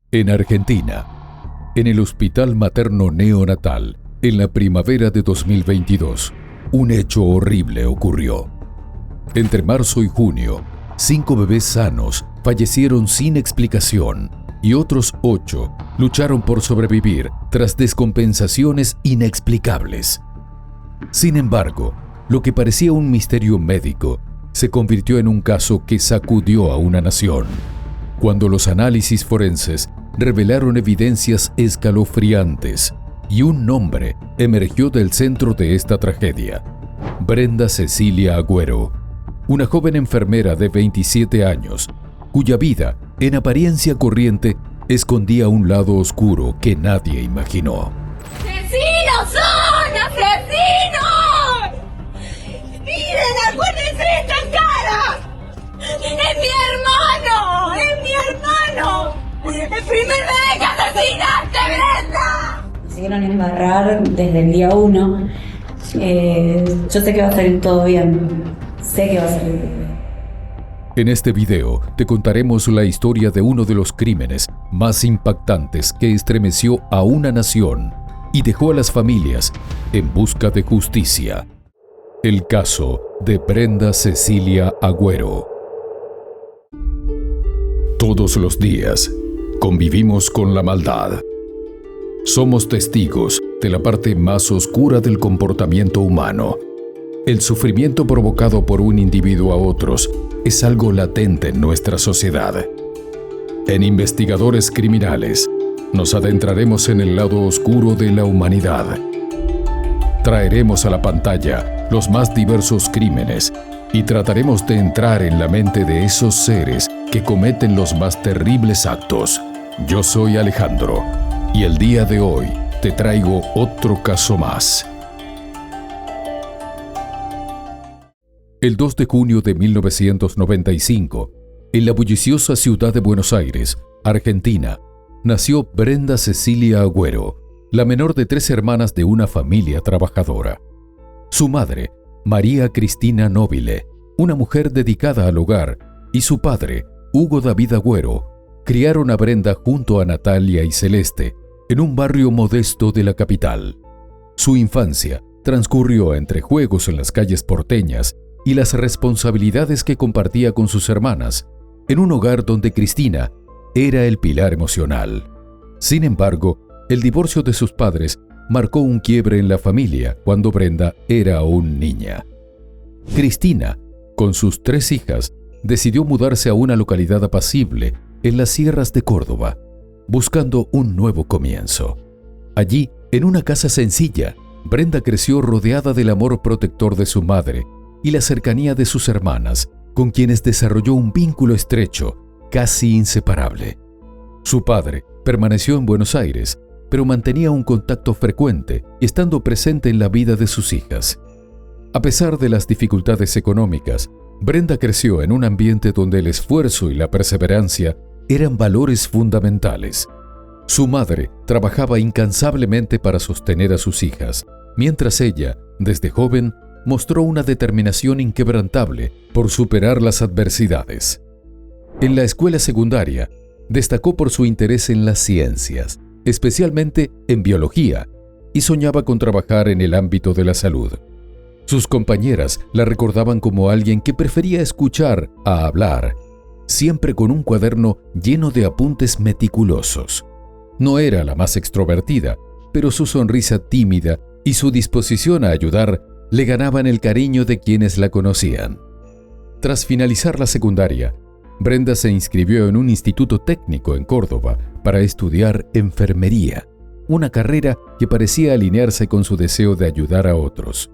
En Argentina, en el Hospital Materno Neonatal, en la primavera de 2022, un hecho horrible ocurrió. Entre marzo y junio, 5 bebés sanos fallecieron sin explicación y otros 8 lucharon por sobrevivir tras descompensaciones inexplicables. Sin embargo, lo que parecía un misterio médico se convirtió en un caso que sacudió a una nación, cuando los análisis forenses revelaron evidencias escalofriantes y un nombre emergió del centro de esta tragedia: Brenda Cecilia Agüero, una joven enfermera de 27 años, cuya vida, en apariencia corriente, escondía un lado oscuro que nadie imaginó. ¡Asesinos son! ¡Asesinos! ¡Miren, acuérdense de esta cara! ¡Es mi hermano! ¡Es mi hermano! ¡El primer bebé que asesinaste, Brenda! Consiguieron embarrar desde el día 1. Yo sé que va a salir todo bien. Sé que va a salir bien. En este video te contaremos la historia de uno de los crímenes más impactantes que estremeció a una nación y dejó a las familias en busca de justicia. El caso de Brenda Cecilia Agüero. Todos los días convivimos con la maldad. Somos testigos de la parte más oscura del comportamiento humano. El sufrimiento provocado por un individuo a otros es algo latente en nuestra sociedad. En Investigadores Criminales, nos adentraremos en el lado oscuro de la humanidad. Traeremos a la pantalla los más diversos crímenes y trataremos de entrar en la mente de esos seres que cometen los más terribles actos. Yo soy Alejandro y el día de hoy te traigo otro caso más. El 2 de junio de 1995, en la bulliciosa ciudad de Buenos Aires, Argentina, nació Brenda Cecilia Agüero, la menor de 3 hermanas de una familia trabajadora. Su madre, María Cristina Nobile, una mujer dedicada al hogar, y su padre, Hugo David Agüero, criaron a Brenda junto a Natalia y Celeste en un barrio modesto de la capital. Su infancia transcurrió entre juegos en las calles porteñas y las responsabilidades que compartía con sus hermanas, en un hogar donde Cristina era el pilar emocional. Sin embargo, el divorcio de sus padres marcó un quiebre en la familia cuando Brenda era aún niña. Cristina, con sus 3 hijas, decidió mudarse a una localidad apacible en las sierras de Córdoba, buscando un nuevo comienzo. Allí, en una casa sencilla, Brenda creció rodeada del amor protector de su madre y la cercanía de sus hermanas, con quienes desarrolló un vínculo estrecho, casi inseparable. Su padre permaneció en Buenos Aires, pero mantenía un contacto frecuente, estando presente en la vida de sus hijas. A pesar de las dificultades económicas, Brenda creció en un ambiente donde el esfuerzo y la perseverancia eran valores fundamentales. Su madre trabajaba incansablemente para sostener a sus hijas, mientras ella, desde joven, mostró una determinación inquebrantable por superar las adversidades. En la escuela secundaria, destacó por su interés en las ciencias, especialmente en biología, y soñaba con trabajar en el ámbito de la salud. Sus compañeras la recordaban como alguien que prefería escuchar a hablar, siempre con un cuaderno lleno de apuntes meticulosos. No era la más extrovertida, pero su sonrisa tímida y su disposición a ayudar le ganaban el cariño de quienes la conocían. Tras finalizar la secundaria, Brenda se inscribió en un instituto técnico en Córdoba para estudiar enfermería, una carrera que parecía alinearse con su deseo de ayudar a otros,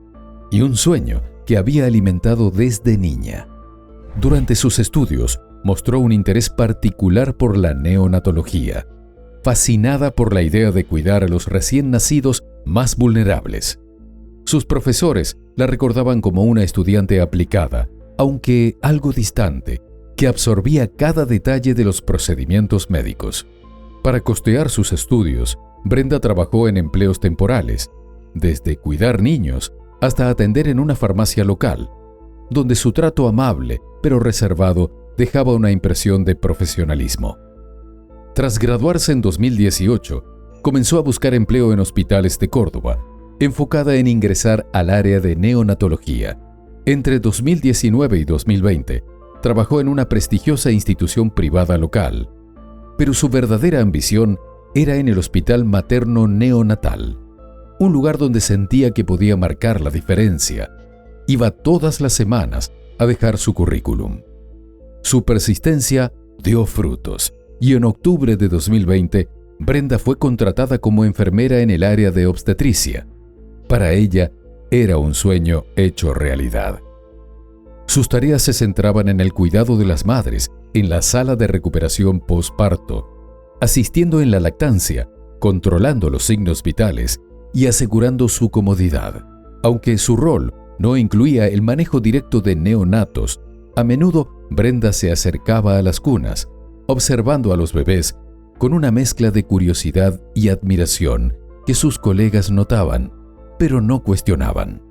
y un sueño que había alimentado desde niña. Durante sus estudios, mostró un interés particular por la neonatología, fascinada por la idea de cuidar a los recién nacidos más vulnerables. Sus profesores la recordaban como una estudiante aplicada, aunque algo distante, que absorbía cada detalle de los procedimientos médicos. Para costear sus estudios, Brenda trabajó en empleos temporales, desde cuidar niños hasta atender en una farmacia local, donde su trato amable pero reservado dejaba una impresión de profesionalismo. Tras graduarse en 2018, comenzó a buscar empleo en hospitales de Córdoba, enfocada en ingresar al área de neonatología. Entre 2019 y 2020, trabajó en una prestigiosa institución privada local, pero su verdadera ambición era en el Hospital Materno Neonatal, un lugar donde sentía que podía marcar la diferencia. Iba todas las semanas a dejar su currículum. Su persistencia dio frutos, y en octubre de 2020, Brenda fue contratada como enfermera en el área de obstetricia. Para ella, era un sueño hecho realidad. Sus tareas se centraban en el cuidado de las madres en la sala de recuperación posparto, asistiendo en la lactancia, controlando los signos vitales y asegurando su comodidad. Aunque su rol no incluía el manejo directo de neonatos, a menudo Brenda se acercaba a las cunas, observando a los bebés con una mezcla de curiosidad y admiración que sus colegas notaban, pero no cuestionaban.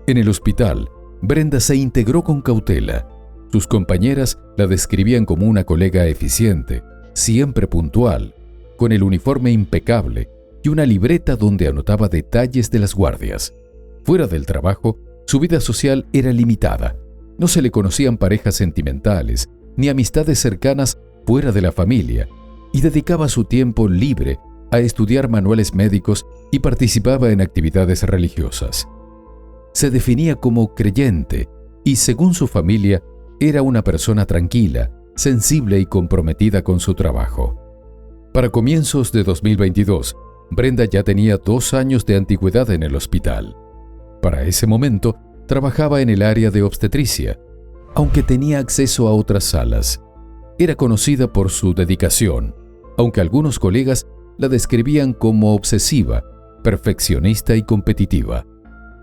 En el hospital, Brenda se integró con cautela. Sus compañeras la describían como una colega eficiente, siempre puntual, con el uniforme impecable y una libreta donde anotaba detalles de las guardias. Fuera del trabajo, su vida social era limitada. No se le conocían parejas sentimentales ni amistades cercanas fuera de la familia, y dedicaba su tiempo libre a estudiar manuales médicos y participaba en actividades religiosas. Se definía como creyente y, según su familia, era una persona tranquila, sensible y comprometida con su trabajo. Para comienzos de 2022, Brenda ya tenía 2 años de antigüedad en el hospital. Para ese momento, trabajaba en el área de obstetricia, aunque tenía acceso a otras salas. Era conocida por su dedicación, aunque algunos colegas la describían como obsesiva, perfeccionista y competitiva.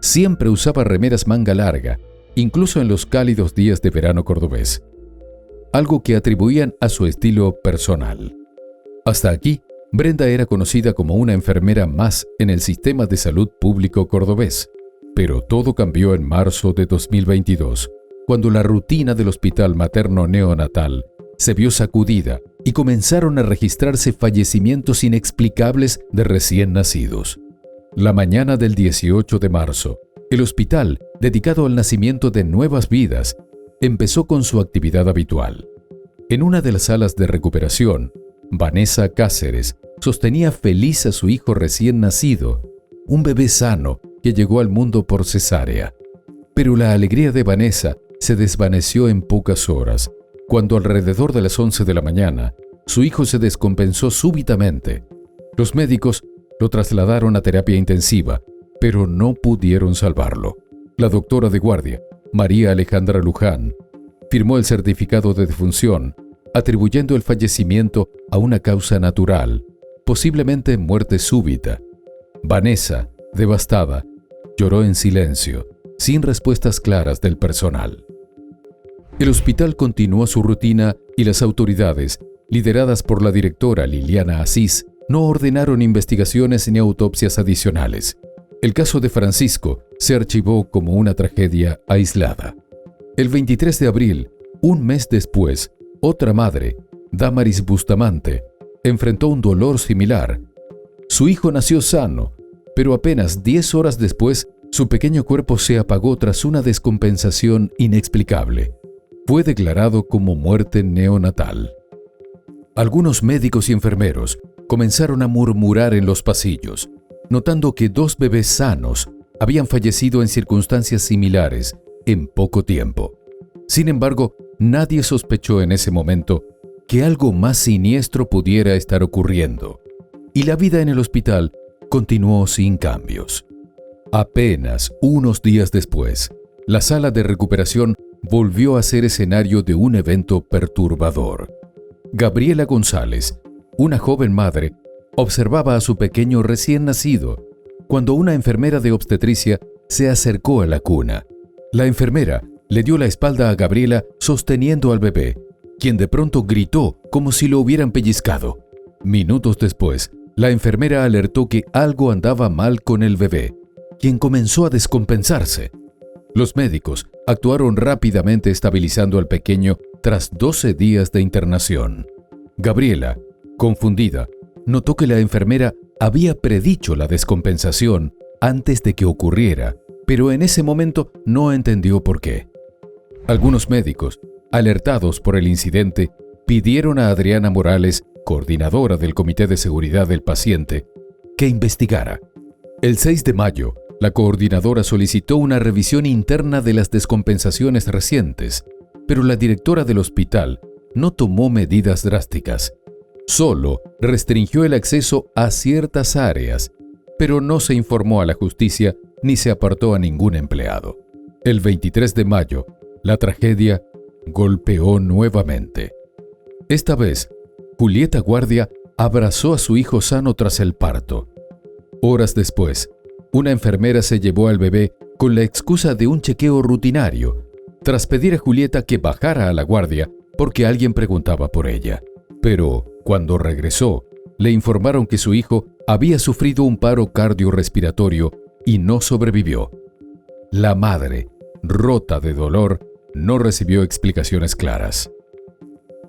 Siempre usaba remeras manga larga, incluso en los cálidos días de verano cordobés, algo que atribuían a su estilo personal. Hasta aquí, Brenda era conocida como una enfermera más en el sistema de salud público cordobés. Pero todo cambió en marzo de 2022, cuando la rutina del Hospital Materno Neonatal se vio sacudida y comenzaron a registrarse fallecimientos inexplicables de recién nacidos. La mañana del 18 de marzo, el hospital, dedicado al nacimiento de nuevas vidas, empezó con su actividad habitual. En una de las salas de recuperación, Vanessa Cáceres sostenía feliz a su hijo recién nacido, un bebé sano que llegó al mundo por cesárea. Pero la alegría de Vanessa se desvaneció en pocas horas, cuando alrededor de las 11 de la mañana, su hijo se descompensó súbitamente. Los médicos lo trasladaron a terapia intensiva, pero no pudieron salvarlo. La doctora de guardia, María Alejandra Luján, firmó el certificado de defunción, atribuyendo el fallecimiento a una causa natural, posiblemente muerte súbita. Vanessa, devastada, lloró en silencio, sin respuestas claras del personal. El hospital continuó su rutina y las autoridades, lideradas por la directora Liliana Asís, no ordenaron investigaciones ni autopsias adicionales. El caso de Francisco se archivó como una tragedia aislada. El 23 de abril, un mes después, otra madre, Damaris Bustamante, enfrentó un dolor similar. Su hijo nació sano, pero apenas 10 horas después, su pequeño cuerpo se apagó tras una descompensación inexplicable. Fue declarado como muerte neonatal. Algunos médicos y enfermeros comenzaron a murmurar en los pasillos, notando que 2 bebés sanos habían fallecido en circunstancias similares en poco tiempo. Sin embargo, nadie sospechó en ese momento que algo más siniestro pudiera estar ocurriendo, y la vida en el hospital continuó sin cambios. Apenas unos días después, la sala de recuperación volvió a ser escenario de un evento perturbador. Gabriela González, una joven madre, observaba a su pequeño recién nacido cuando una enfermera de obstetricia se acercó a la cuna. La enfermera le dio la espalda a Gabriela sosteniendo al bebé, quien de pronto gritó como si lo hubieran pellizcado. Minutos después, la enfermera alertó que algo andaba mal con el bebé, quien comenzó a descompensarse. Los médicos actuaron rápidamente estabilizando al pequeño tras 12 días de internación. Gabriela, confundida, notó que la enfermera había predicho la descompensación antes de que ocurriera, pero en ese momento no entendió por qué. Algunos médicos, alertados por el incidente, pidieron a Adriana Morales, coordinadora del Comité de Seguridad del Paciente, que investigara. El 6 de mayo, la coordinadora solicitó una revisión interna de las descompensaciones recientes, pero la directora del hospital no tomó medidas drásticas. Solo restringió el acceso a ciertas áreas, pero no se informó a la justicia ni se apartó a ningún empleado. El 23 de mayo, la tragedia golpeó nuevamente. Esta vez, Julieta Guardia abrazó a su hijo sano tras el parto. Horas después, una enfermera se llevó al bebé con la excusa de un chequeo rutinario, tras pedir a Julieta que bajara a la guardia porque alguien preguntaba por ella. Pero, cuando regresó, le informaron que su hijo había sufrido un paro cardiorrespiratorio y no sobrevivió. La madre, rota de dolor, no recibió explicaciones claras.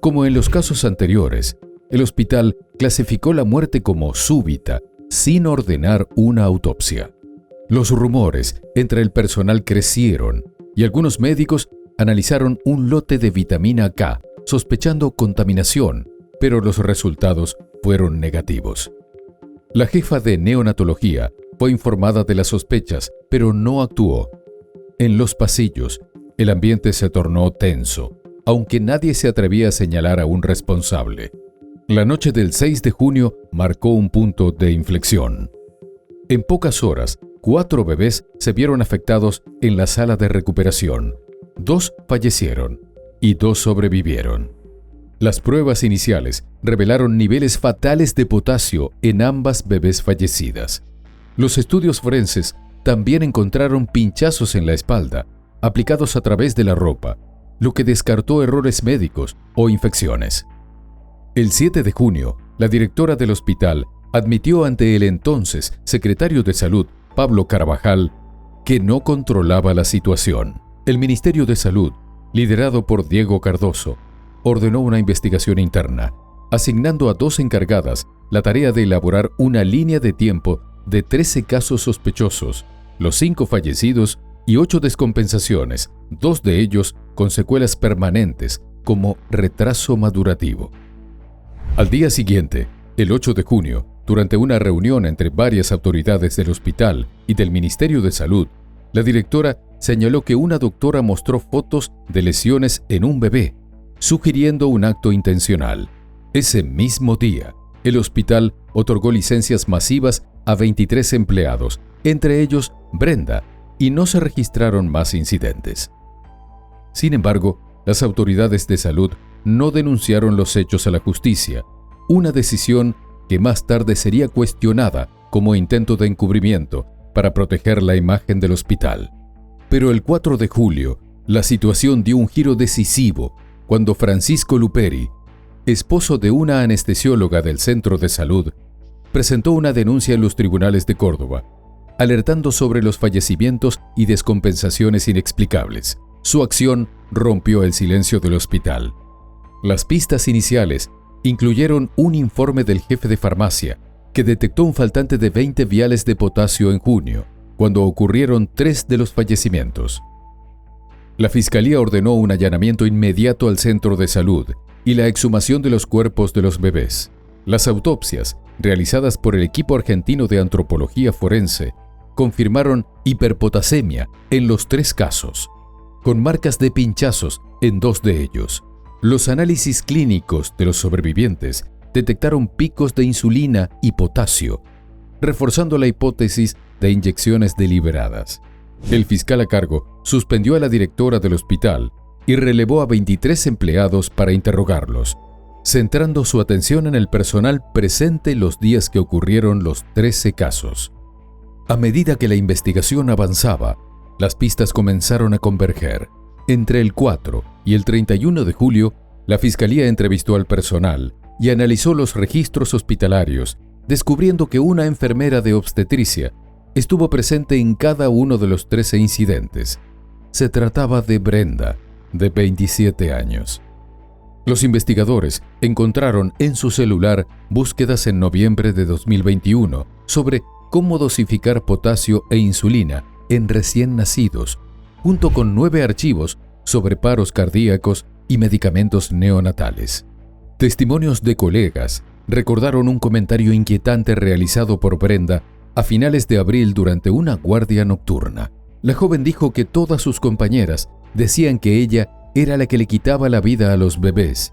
Como en los casos anteriores, el hospital clasificó la muerte como súbita, sin ordenar una autopsia. Los rumores entre el personal crecieron y algunos médicos analizaron un lote de vitamina K, sospechando contaminación, pero los resultados fueron negativos. La jefa de neonatología fue informada de las sospechas, pero no actuó. En los pasillos, el ambiente se tornó tenso, aunque nadie se atrevía a señalar a un responsable. La noche del 6 de junio marcó un punto de inflexión. En pocas horas, 4 bebés se vieron afectados en la sala de recuperación. 2 fallecieron y 2 sobrevivieron. Las pruebas iniciales revelaron niveles fatales de potasio en ambas bebés fallecidas. Los estudios forenses también encontraron pinchazos en la espalda, aplicados a través de la ropa, lo que descartó errores médicos o infecciones. El 7 de junio, la directora del hospital admitió ante el entonces secretario de Salud, Pablo Carvajal, que no controlaba la situación. El Ministerio de Salud, liderado por Diego Cardoso, ordenó una investigación interna, asignando a 2 encargadas la tarea de elaborar una línea de tiempo de 13 casos sospechosos, los 5 fallecidos y 8 descompensaciones, 2 de ellos con secuelas permanentes como retraso madurativo. Al día siguiente, el 8 de junio, durante una reunión entre varias autoridades del hospital y del Ministerio de Salud, la directora señaló que una doctora mostró fotos de lesiones en un bebé, sugiriendo un acto intencional. Ese mismo día, el hospital otorgó licencias masivas a 23 empleados, entre ellos Brenda, y no se registraron más incidentes. Sin embargo, las autoridades de salud no denunciaron los hechos a la justicia, una decisión que más tarde sería cuestionada como intento de encubrimiento para proteger la imagen del hospital. Pero el 4 de julio, la situación dio un giro decisivo cuando Francisco Luperi, esposo de una anestesióloga del centro de salud, presentó una denuncia en los tribunales de Córdoba, alertando sobre los fallecimientos y descompensaciones inexplicables. Su acción rompió el silencio del hospital. Las pistas iniciales incluyeron un informe del jefe de farmacia que detectó un faltante de 20 viales de potasio en junio, cuando ocurrieron 3 de los fallecimientos. La fiscalía ordenó un allanamiento inmediato al centro de salud y la exhumación de los cuerpos de los bebés. Las autopsias, realizadas por el equipo argentino de antropología forense, confirmaron hiperpotasemia en los 3 casos, con marcas de pinchazos en 2 de ellos. Los análisis clínicos de los sobrevivientes detectaron picos de insulina y potasio, reforzando la hipótesis de inyecciones deliberadas. El fiscal a cargo suspendió a la directora del hospital y relevó a 23 empleados para interrogarlos, centrando su atención en el personal presente los días que ocurrieron los 13 casos. A medida que la investigación avanzaba, las pistas comenzaron a converger. Entre el 4 y el 31 de julio, la fiscalía entrevistó al personal y analizó los registros hospitalarios, descubriendo que una enfermera de obstetricia estuvo presente en cada uno de los 13 incidentes. Se trataba de Brenda, de 27 años. Los investigadores encontraron en su celular búsquedas en noviembre de 2021 sobre cómo dosificar potasio e insulina en recién nacidos, junto con 9 archivos sobre paros cardíacos y medicamentos neonatales. Testimonios de colegas recordaron un comentario inquietante realizado por Brenda a finales de abril durante una guardia nocturna. La joven dijo que todas sus compañeras decían que ella era la que le quitaba la vida a los bebés.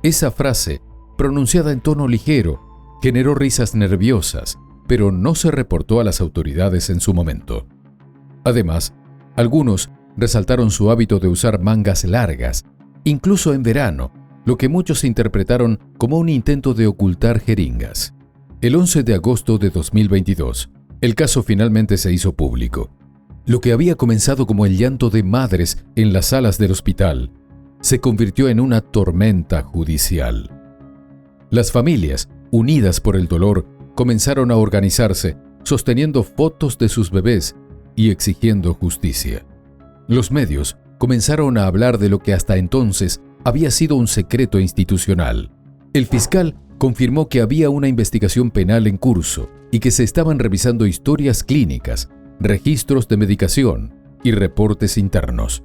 Esa frase, pronunciada en tono ligero, generó risas nerviosas, pero no se reportó a las autoridades en su momento. Además, algunos resaltaron su hábito de usar mangas largas, incluso en verano, lo que muchos interpretaron como un intento de ocultar jeringas. El 11 de agosto de 2022, el caso finalmente se hizo público. Lo que había comenzado como el llanto de madres en las salas del hospital se convirtió en una tormenta judicial. Las familias, unidas por el dolor, comenzaron a organizarse, sosteniendo fotos de sus bebés y exigiendo justicia. Los medios comenzaron a hablar de lo que hasta entonces había sido un secreto institucional. El fiscal confirmó que había una investigación penal en curso y que se estaban revisando historias clínicas, registros de medicación y reportes internos.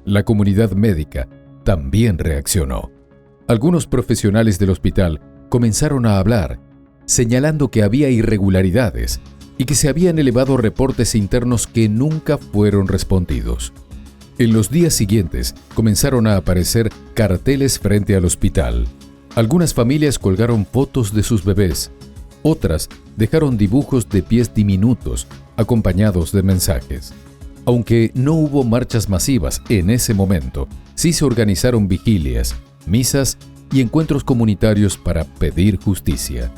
La comunidad médica también reaccionó. Algunos profesionales del hospital comenzaron a hablar, señalando que había irregularidades y que se habían elevado reportes internos que nunca fueron respondidos. En los días siguientes comenzaron a aparecer carteles frente al hospital. Algunas familias colgaron fotos de sus bebés, otras dejaron dibujos de pies diminutos acompañados de mensajes. Aunque no hubo marchas masivas en ese momento, sí se organizaron vigilias, misas y encuentros comunitarios para pedir justicia.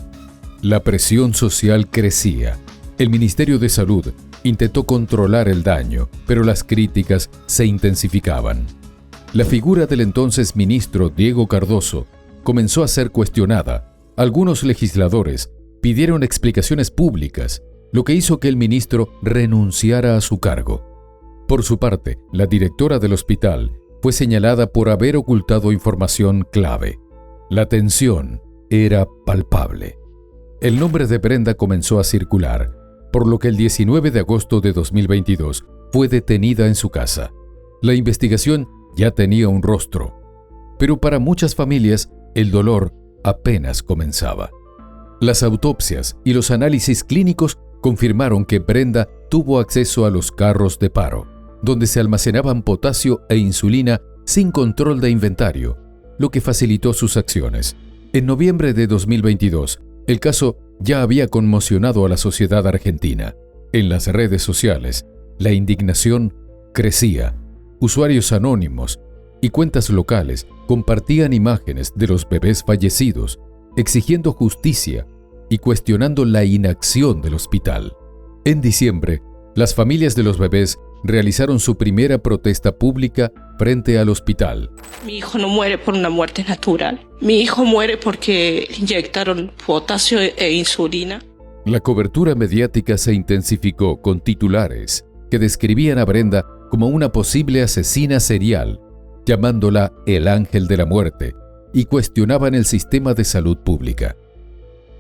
La presión social crecía. El Ministerio de Salud intentó controlar el daño, pero las críticas se intensificaban. La figura del entonces ministro Diego Cardoso comenzó a ser cuestionada. Algunos legisladores pidieron explicaciones públicas, lo que hizo que el ministro renunciara a su cargo. Por su parte, la directora del hospital fue señalada por haber ocultado información clave. La tensión era palpable. El nombre de Brenda comenzó a circular, por lo que el 19 de agosto de 2022 fue detenida en su casa. La investigación ya tenía un rostro, pero para muchas familias el dolor apenas comenzaba. Las autopsias y los análisis clínicos confirmaron que Brenda tuvo acceso a los carros de paro, donde se almacenaban potasio e insulina sin control de inventario, lo que facilitó sus acciones. En noviembre de 2022, el caso ya había conmocionado a la sociedad argentina. En las redes sociales, la indignación crecía. Usuarios anónimos y cuentas locales compartían imágenes de los bebés fallecidos, exigiendo justicia y cuestionando la inacción del hospital. En diciembre, las familias de los bebés realizaron su primera protesta pública frente al hospital. Mi hijo no muere por una muerte natural. Mi hijo muere porque le inyectaron potasio e insulina. La cobertura mediática se intensificó con titulares que describían a Brenda como una posible asesina serial, llamándola el ángel de la muerte, y cuestionaban el sistema de salud pública.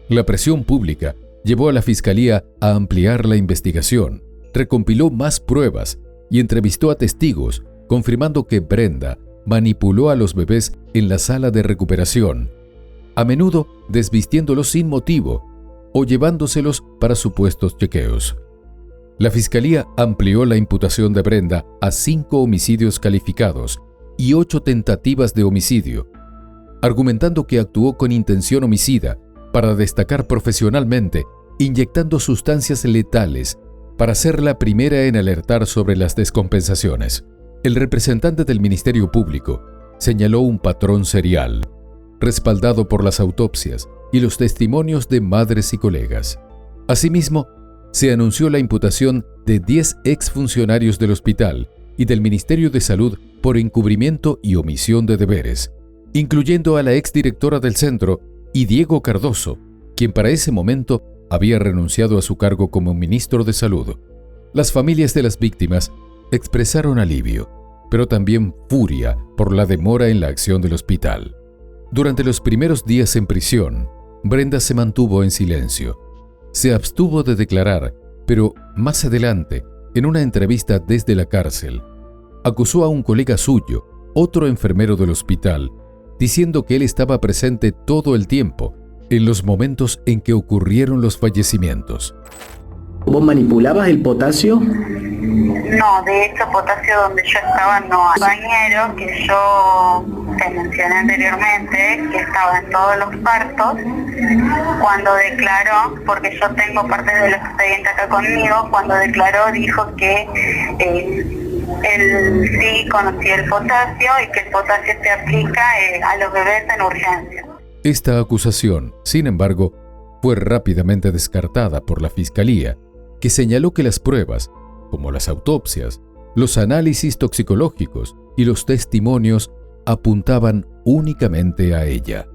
La presión pública llevó a la Fiscalía a ampliar la investigación, recompiló más pruebas y entrevistó a testigos, confirmando que Brenda manipuló a los bebés en la sala de recuperación, a menudo desvistiéndolos sin motivo o llevándoselos para supuestos chequeos. La Fiscalía amplió la imputación de Brenda a 5 homicidios calificados y 8 tentativas de homicidio, argumentando que actuó con intención homicida para destacar profesionalmente, inyectando sustancias letales para ser la primera en alertar sobre las descompensaciones. El representante del Ministerio Público señaló un patrón serial, respaldado por las autopsias y los testimonios de madres y colegas. Asimismo, se anunció la imputación de 10 exfuncionarios del hospital y del Ministerio de Salud por encubrimiento y omisión de deberes, incluyendo a la exdirectora del centro y Diego Cardoso, quien para ese momento había renunciado a su cargo como ministro de Salud. Las familias de las víctimas expresaron alivio. pero también furia por la demora en la acción del hospital. Durante los primeros días en prisión, Brenda se mantuvo en silencio. Se abstuvo de declarar, pero más adelante, en una entrevista desde la cárcel, acusó a un colega suyo, otro enfermero del hospital, diciendo que él estaba presente todo el tiempo en los momentos en que ocurrieron los fallecimientos. ¿Vos manipulabas el potasio? No, de hecho potasio donde yo estaba no hay. Compañero que yo te mencioné anteriormente, que estaba en todos los partos, cuando declaró, porque yo tengo parte del expediente acá conmigo, cuando declaró dijo que él sí conocía el potasio y que el potasio se aplica a los bebés en urgencia. Esta acusación, sin embargo, fue rápidamente descartada por la Fiscalía, que señaló que las pruebas, como las autopsias, los análisis toxicológicos y los testimonios apuntaban únicamente a ella.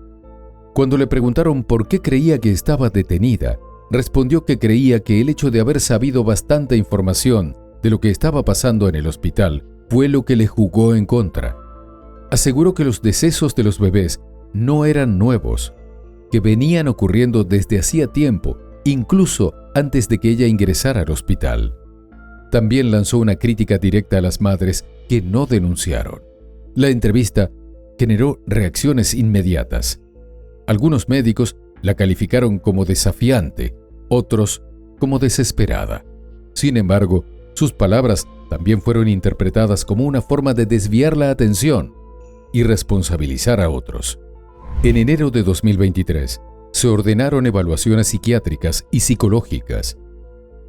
Cuando le preguntaron por qué creía que estaba detenida, respondió que creía que el hecho de haber sabido bastante información de lo que estaba pasando en el hospital fue lo que le jugó en contra. Aseguró que los decesos de los bebés no eran nuevos, que venían ocurriendo desde hacía tiempo, incluso antes de que ella ingresara al hospital. También lanzó una crítica directa a las madres que no denunciaron. La entrevista generó reacciones inmediatas. Algunos médicos la calificaron como desafiante, otros como desesperada. Sin embargo, sus palabras también fueron interpretadas como una forma de desviar la atención y responsabilizar a otros. En enero de 2023, se ordenaron evaluaciones psiquiátricas y psicológicas.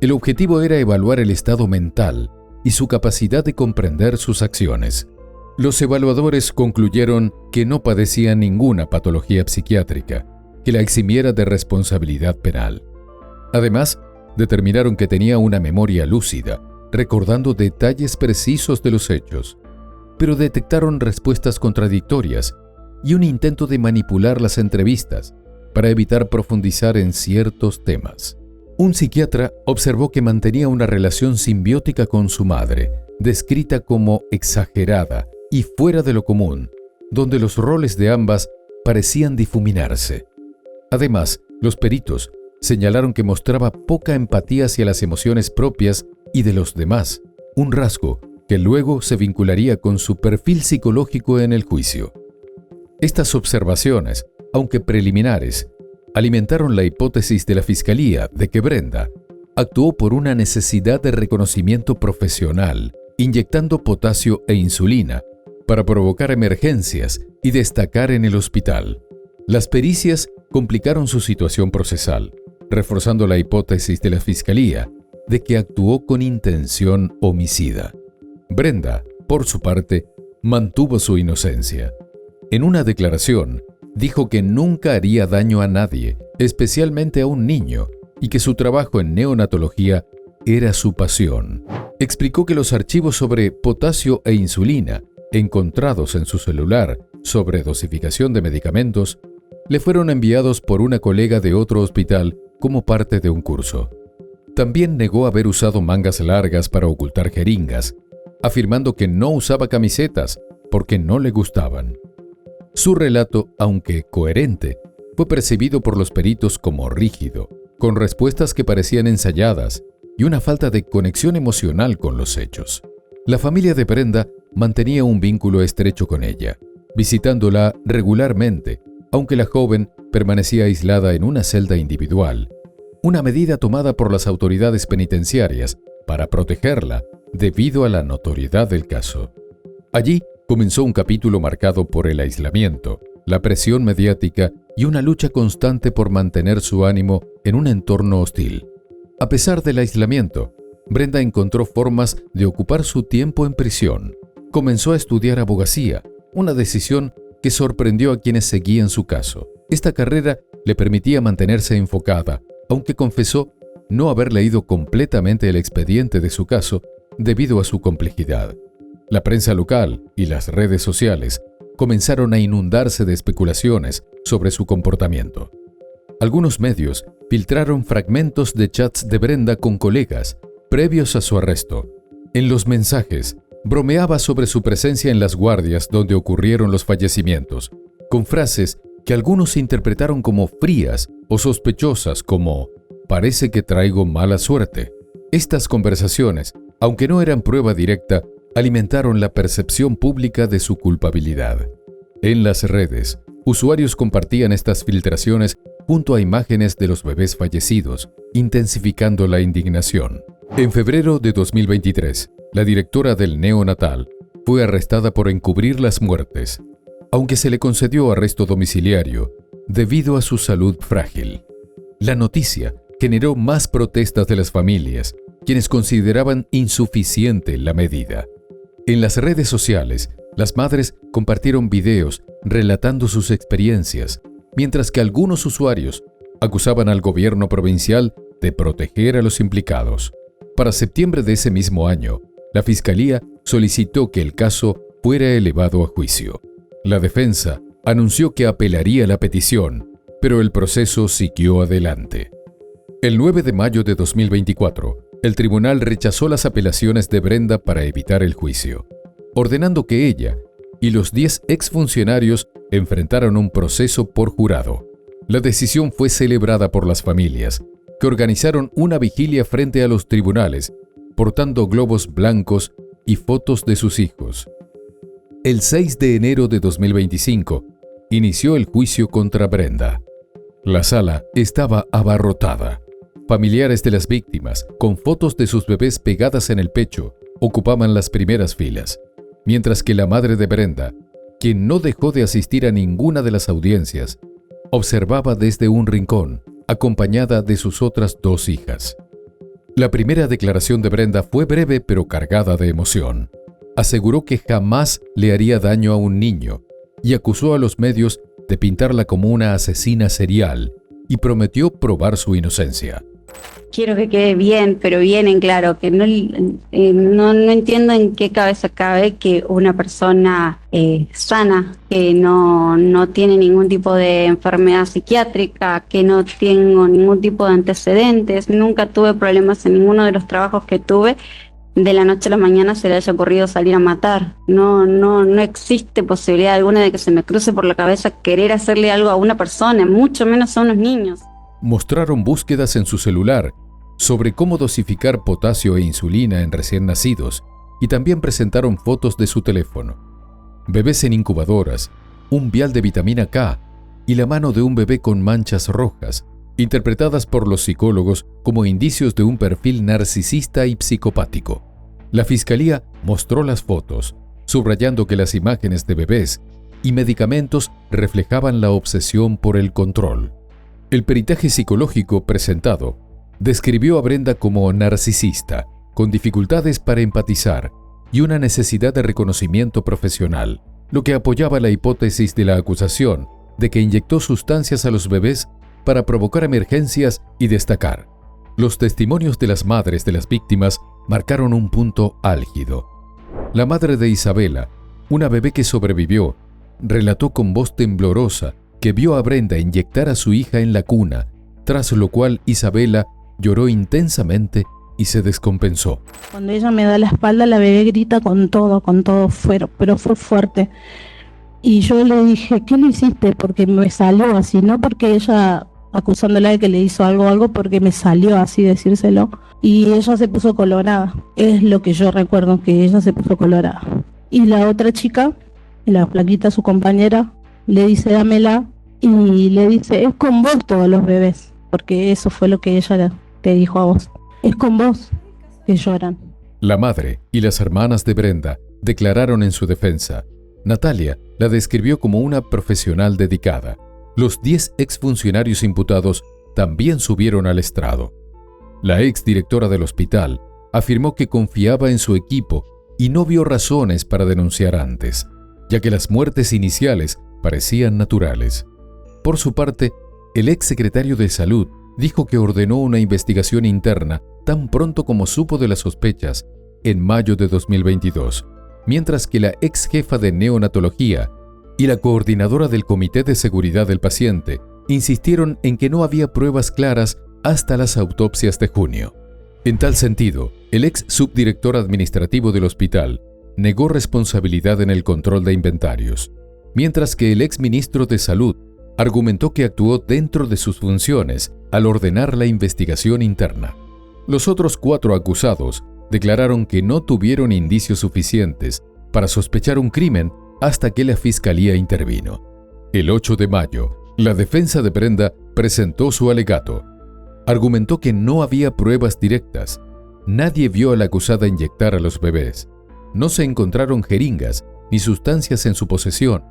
El objetivo era evaluar el estado mental y su capacidad de comprender sus acciones. Los evaluadores concluyeron que no padecía ninguna patología psiquiátrica que la eximiera de responsabilidad penal. Además, determinaron que tenía una memoria lúcida, recordando detalles precisos de los hechos, pero detectaron respuestas contradictorias y un intento de manipular las entrevistas para evitar profundizar en ciertos temas. Un psiquiatra observó que mantenía una relación simbiótica con su madre, descrita como exagerada y fuera de lo común, donde los roles de ambas parecían difuminarse. Además, los peritos señalaron que mostraba poca empatía hacia las emociones propias y de los demás, un rasgo que luego se vincularía con su perfil psicológico en el juicio. Estas observaciones, aunque preliminares, alimentaron la hipótesis de la Fiscalía de que Brenda actuó por una necesidad de reconocimiento profesional, inyectando potasio e insulina para provocar emergencias y destacar en el hospital. Las pericias complicaron su situación procesal, reforzando la hipótesis de la Fiscalía de que actuó con intención homicida. Brenda, por su parte, mantuvo su inocencia. En una declaración, dijo que nunca haría daño a nadie, especialmente a un niño, y que su trabajo en neonatología era su pasión. Explicó que los archivos sobre potasio e insulina, encontrados en su celular sobre dosificación de medicamentos, le fueron enviados por una colega de otro hospital como parte de un curso. También negó haber usado mangas largas para ocultar jeringas, afirmando que no usaba camisetas porque no le gustaban. Su relato, aunque coherente, fue percibido por los peritos como rígido, con respuestas que parecían ensayadas y una falta de conexión emocional con los hechos. La familia de Brenda mantenía un vínculo estrecho con ella, visitándola regularmente, aunque la joven permanecía aislada en una celda individual, una medida tomada por las autoridades penitenciarias para protegerla debido a la notoriedad del caso. Allí comenzó un capítulo marcado por el aislamiento, la presión mediática y una lucha constante por mantener su ánimo en un entorno hostil. A pesar del aislamiento, Brenda encontró formas de ocupar su tiempo en prisión. Comenzó a estudiar abogacía, una decisión que sorprendió a quienes seguían su caso. Esta carrera le permitía mantenerse enfocada, aunque confesó no haber leído completamente el expediente de su caso debido a su complejidad. La prensa local y las redes sociales comenzaron a inundarse de especulaciones sobre su comportamiento. Algunos medios filtraron fragmentos de chats de Brenda con colegas previos a su arresto. En los mensajes bromeaba sobre su presencia en las guardias donde ocurrieron los fallecimientos, con frases que algunos interpretaron como frías o sospechosas, como «parece que traigo mala suerte». Estas conversaciones, aunque no eran prueba directa, alimentaron la percepción pública de su culpabilidad. En las redes, usuarios compartían estas filtraciones junto a imágenes de los bebés fallecidos, intensificando la indignación. En febrero de 2023, la directora del neonatal fue arrestada por encubrir las muertes, aunque se le concedió arresto domiciliario debido a su salud frágil. La noticia generó más protestas de las familias, quienes consideraban insuficiente la medida. En las redes sociales, las madres compartieron videos relatando sus experiencias, mientras que algunos usuarios acusaban al gobierno provincial de proteger a los implicados. Para septiembre de ese mismo año, la Fiscalía solicitó que el caso fuera elevado a juicio. La defensa anunció que apelaría la petición, pero el proceso siguió adelante. El 9 de mayo de 2024, el tribunal rechazó las apelaciones de Brenda para evitar el juicio, ordenando que ella y los 10 exfuncionarios enfrentaron un proceso por jurado. La decisión fue celebrada por las familias, que organizaron una vigilia frente a los tribunales, portando globos blancos y fotos de sus hijos. El 6 de enero de 2025, inició el juicio contra Brenda. La sala estaba abarrotada. Familiares de las víctimas, con fotos de sus bebés pegadas en el pecho, ocupaban las primeras filas, mientras que la madre de Brenda, quien no dejó de asistir a ninguna de las audiencias, observaba desde un rincón, acompañada de sus otras 2 hijas. La primera declaración de Brenda fue breve pero cargada de emoción. Aseguró que jamás le haría daño a un niño y acusó a los medios de pintarla como una asesina serial y prometió probar su inocencia. Quiero que quede bien, pero bien en claro, que no entiendo en qué cabeza cabe que una persona sana, que no tiene ningún tipo de enfermedad psiquiátrica, que no tengo ningún tipo de antecedentes, nunca tuve problemas en ninguno de los trabajos que tuve, de la noche a la mañana se le haya ocurrido salir a matar. No existe posibilidad alguna de que se me cruce por la cabeza querer hacerle algo a una persona, mucho menos a unos niños. Mostraron búsquedas en su celular sobre cómo dosificar potasio e insulina en recién nacidos y también presentaron fotos de su teléfono. Bebés en incubadoras, un vial de vitamina K y la mano de un bebé con manchas rojas, interpretadas por los psicólogos como indicios de un perfil narcisista y psicopático. La Fiscalía mostró las fotos, subrayando que las imágenes de bebés y medicamentos reflejaban la obsesión por el control. El peritaje psicológico presentado describió a Brenda como narcisista, con dificultades para empatizar y una necesidad de reconocimiento profesional, lo que apoyaba la hipótesis de la acusación de que inyectó sustancias a los bebés para provocar emergencias y destacar. Los testimonios de las madres de las víctimas marcaron un punto álgido. La madre de Isabela, una bebé que sobrevivió, relató con voz temblorosa que vio a Brenda inyectar a su hija en la cuna, tras lo cual Isabela lloró intensamente y se descompensó. Cuando ella me da la espalda, la bebé grita con todo pero fue fuerte. Y yo le dije, ¿qué le hiciste? Porque me salió así, no porque ella acusándola de que le hizo algo, porque me salió así decírselo. Y ella se puso colorada, es lo que yo recuerdo, que ella se puso colorada. Y la otra chica, la flaquita, su compañera, le dice, dámela, y le dice, es con vos todos los bebés, porque eso fue lo que ella te dijo a vos, es con vos que lloran. La madre y las hermanas de Brenda declararon en su defensa. Natalia la describió como una profesional dedicada. Los 10 exfuncionarios imputados también subieron al estrado. La exdirectora del hospital afirmó que confiaba en su equipo y no vio razones para denunciar antes, ya que las muertes iniciales parecían naturales. Por su parte, el exsecretario de Salud dijo que ordenó una investigación interna tan pronto como supo de las sospechas en mayo de 2022, mientras que la ex jefa de neonatología y la coordinadora del Comité de Seguridad del Paciente insistieron en que no había pruebas claras hasta las autopsias de junio. En tal sentido, el ex subdirector administrativo del hospital negó responsabilidad en el control de inventarios, mientras que el exministro de Salud argumentó que actuó dentro de sus funciones al ordenar la investigación interna. Los otros 4 acusados declararon que no tuvieron indicios suficientes para sospechar un crimen hasta que la fiscalía intervino. El 8 de mayo, la defensa de Brenda presentó su alegato. Argumentó que no había pruebas directas. Nadie vio a la acusada inyectar a los bebés. No se encontraron jeringas ni sustancias en su posesión,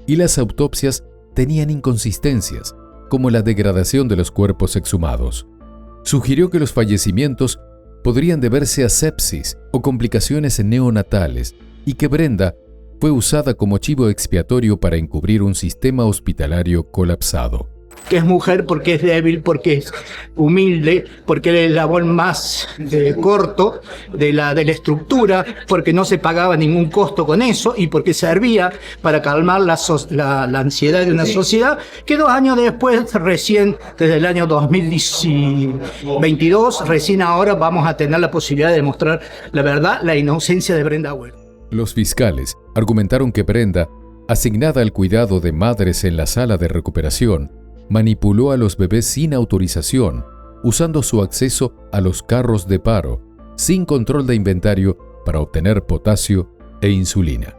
y las autopsias tenían inconsistencias, como la degradación de los cuerpos exhumados. Sugirió que los fallecimientos podrían deberse a sepsis o complicaciones neonatales y que Brenda fue usada como chivo expiatorio para encubrir un sistema hospitalario colapsado. Que es mujer porque es débil, porque es humilde, porque era el eslabón más corto de la estructura, porque no se pagaba ningún costo con eso y porque servía para calmar la ansiedad de una sociedad que 2 años después, recién desde el año 2022, recién ahora vamos a tener la posibilidad de demostrar la verdad, la inocencia de Brenda Agüero. Los fiscales argumentaron que Brenda, asignada al cuidado de madres en la sala de recuperación, manipuló a los bebés sin autorización, usando su acceso a los carros de paro, sin control de inventario, para obtener potasio e insulina.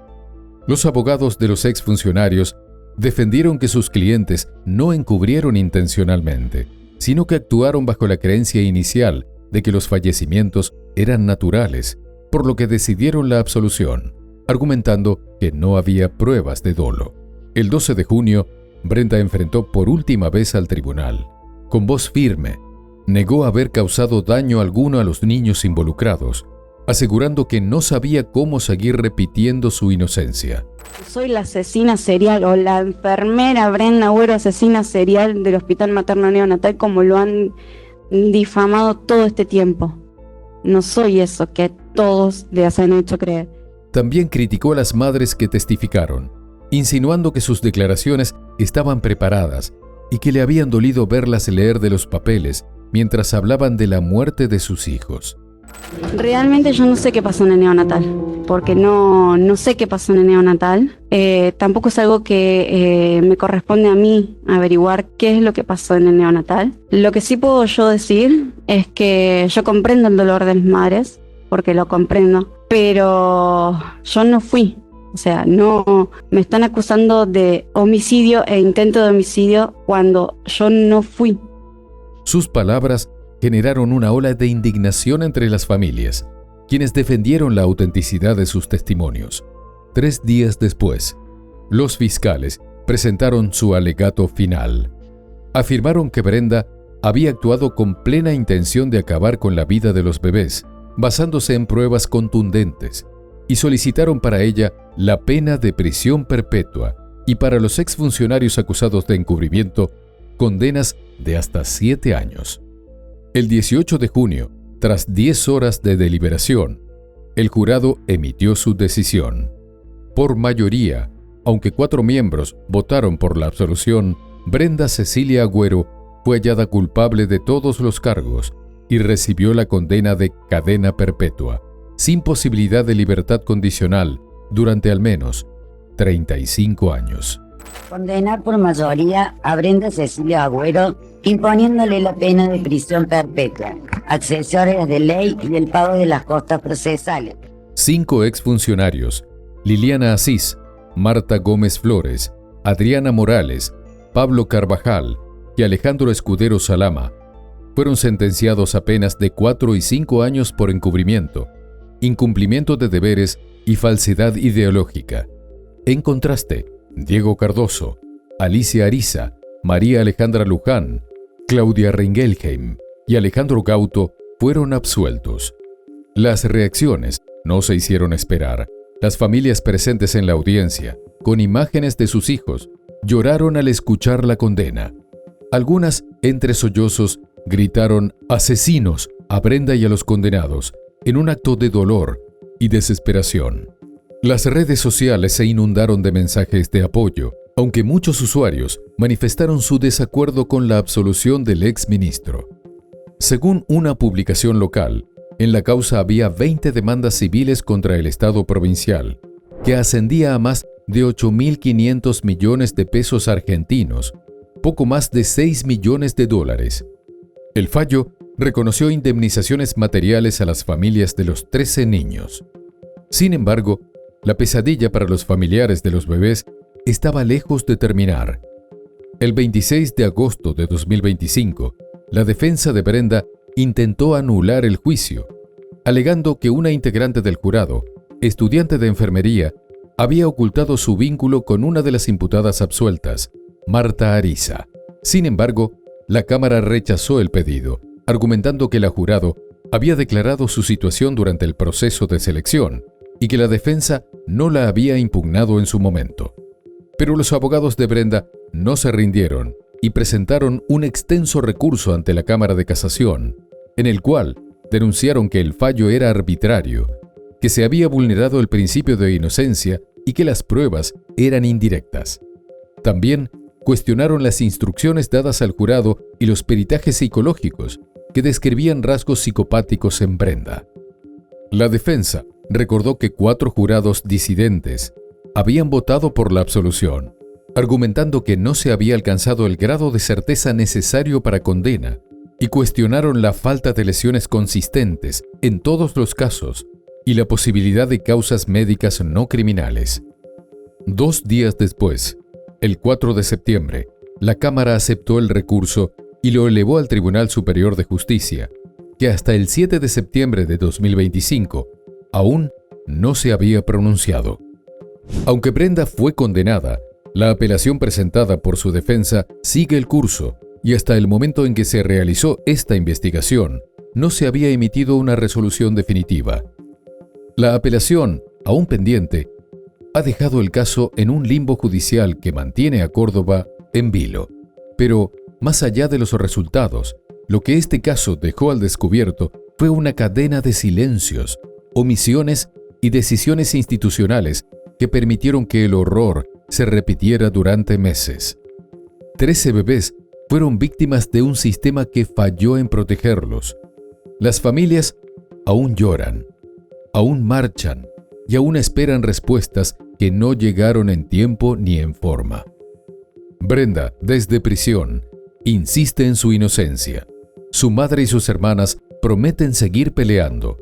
Los abogados de los exfuncionarios defendieron que sus clientes no encubrieron intencionalmente, sino que actuaron bajo la creencia inicial de que los fallecimientos eran naturales, por lo que decidieron la absolución, argumentando que no había pruebas de dolo. El 12 de junio, Brenda enfrentó por última vez al tribunal. Con voz firme, negó haber causado daño alguno a los niños involucrados, asegurando que no sabía cómo seguir repitiendo su inocencia. Soy la asesina serial o la enfermera Brenda Agüero, asesina serial del Hospital Materno Neonatal, como lo han difamado todo este tiempo. No soy eso que todos les han hecho creer. También criticó a las madres que testificaron, insinuando que sus declaraciones estaban preparadas y que le habían dolido verlas leer de los papeles mientras hablaban de la muerte de sus hijos. Realmente yo no sé qué pasó en el neonatal, porque no sé qué pasó en el neonatal. Tampoco es algo que me corresponde a mí averiguar qué es lo que pasó en el neonatal. Lo que sí puedo yo decir es que yo comprendo el dolor de las madres, porque lo comprendo, pero yo no fui. O sea, no me están acusando de homicidio e intento de homicidio cuando yo no fui. Sus palabras generaron una ola de indignación entre las familias, quienes defendieron la autenticidad de sus testimonios. 3 días después, los fiscales presentaron su alegato final. Afirmaron que Brenda había actuado con plena intención de acabar con la vida de los bebés, basándose en pruebas contundentes, y solicitaron para ella la pena de prisión perpetua y para los exfuncionarios acusados de encubrimiento, condenas de hasta 7 años. El 18 de junio, tras 10 horas de deliberación, el jurado emitió su decisión. Por mayoría, aunque 4 miembros votaron por la absolución, Brenda Cecilia Agüero fue hallada culpable de todos los cargos y recibió la condena de cadena perpetua, sin posibilidad de libertad condicional, durante al menos 35 años. Condenar por mayoría a Brenda Cecilia Agüero, imponiéndole la pena de prisión perpetua, accesorias de ley y el pago de las costas procesales. 5 exfuncionarios, Liliana Asís, Marta Gómez Flores, Adriana Morales, Pablo Carvajal y Alejandro Escudero Salama, fueron sentenciados a penas de 4 y 5 años por encubrimiento, incumplimiento de deberes y falsedad ideológica. En contraste, Diego Cardoso, Alicia Ariza, María Alejandra Luján, Claudia Ringelheim y Alejandro Gauto fueron absueltos. Las reacciones no se hicieron esperar. Las familias presentes en la audiencia, con imágenes de sus hijos, lloraron al escuchar la condena. Algunas, entre sollozos, gritaron «asesinos» a Brenda y a los condenados, en un acto de dolor y desesperación. Las redes sociales se inundaron de mensajes de apoyo, aunque muchos usuarios manifestaron su desacuerdo con la absolución del exministro. Según una publicación local, En la causa había 20 demandas civiles contra el Estado provincial, que ascendía a más de 8.500 millones de pesos argentinos, poco más de 6 millones de dólares. El fallo reconoció indemnizaciones materiales a las familias de los 13 niños. Sin embargo, la pesadilla para los familiares de los bebés estaba lejos de terminar. El 26 de agosto de 2025, la defensa de Brenda intentó anular el juicio, alegando que una integrante del jurado, estudiante de enfermería, había ocultado su vínculo con una de las imputadas absueltas, Marta Ariza. Sin embargo, la Cámara rechazó el pedido, argumentando que la jurado había declarado su situación durante el proceso de selección y que la defensa no la había impugnado en su momento. Pero los abogados de Brenda no se rindieron y presentaron un extenso recurso ante la Cámara de Casación, en el cual denunciaron que el fallo era arbitrario, que se había vulnerado el principio de inocencia y que las pruebas eran indirectas. También cuestionaron las instrucciones dadas al jurado y los peritajes psicológicos que describían rasgos psicopáticos en Brenda. La defensa recordó que 4 jurados disidentes habían votado por la absolución, argumentando que no se había alcanzado el grado de certeza necesario para condena, y cuestionaron la falta de lesiones consistentes en todos los casos y la posibilidad de causas médicas no criminales. 2 días después, el 4 de septiembre, la Cámara aceptó el recurso y lo elevó al Tribunal Superior de Justicia, que hasta el 7 de septiembre de 2025 aún no se había pronunciado. Aunque Brenda fue condenada, la apelación presentada por su defensa sigue el curso y hasta el momento en que se realizó esta investigación, no se había emitido una resolución definitiva. La apelación, aún pendiente, ha dejado el caso en un limbo judicial que mantiene a Córdoba en vilo. Pero, más allá de los resultados, lo que este caso dejó al descubierto fue una cadena de silencios, omisiones y decisiones institucionales que permitieron que el horror se repitiera durante meses. 13 bebés fueron víctimas de un sistema que falló en protegerlos. Las familias aún lloran, aún marchan y aún esperan respuestas que no llegaron en tiempo ni en forma. Brenda, desde prisión, insiste en su inocencia. Su madre y sus hermanas prometen seguir peleando.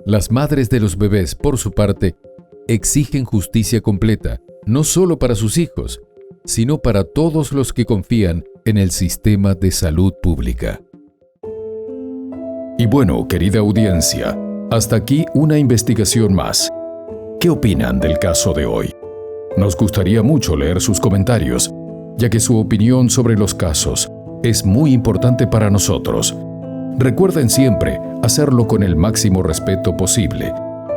Las madres de los bebés, por su parte, exigen justicia completa, no solo para sus hijos, sino para todos los que confían en el sistema de salud pública. Y bueno, querida audiencia, hasta aquí una investigación más. ¿Qué opinan del caso de hoy? Nos gustaría mucho leer sus comentarios, ya que su opinión sobre los casos es muy importante para nosotros. Recuerden siempre hacerlo con el máximo respeto posible,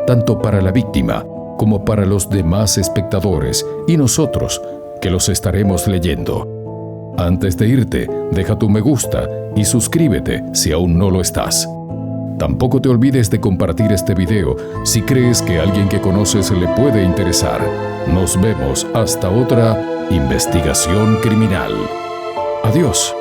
tanto para la víctima como para los demás espectadores y nosotros, que los estaremos leyendo. Antes de irte, deja tu me gusta y suscríbete si aún no lo estás. Tampoco te olvides de compartir este video si crees que a alguien que conoces le puede interesar. Nos vemos hasta otra investigación criminal. Adiós.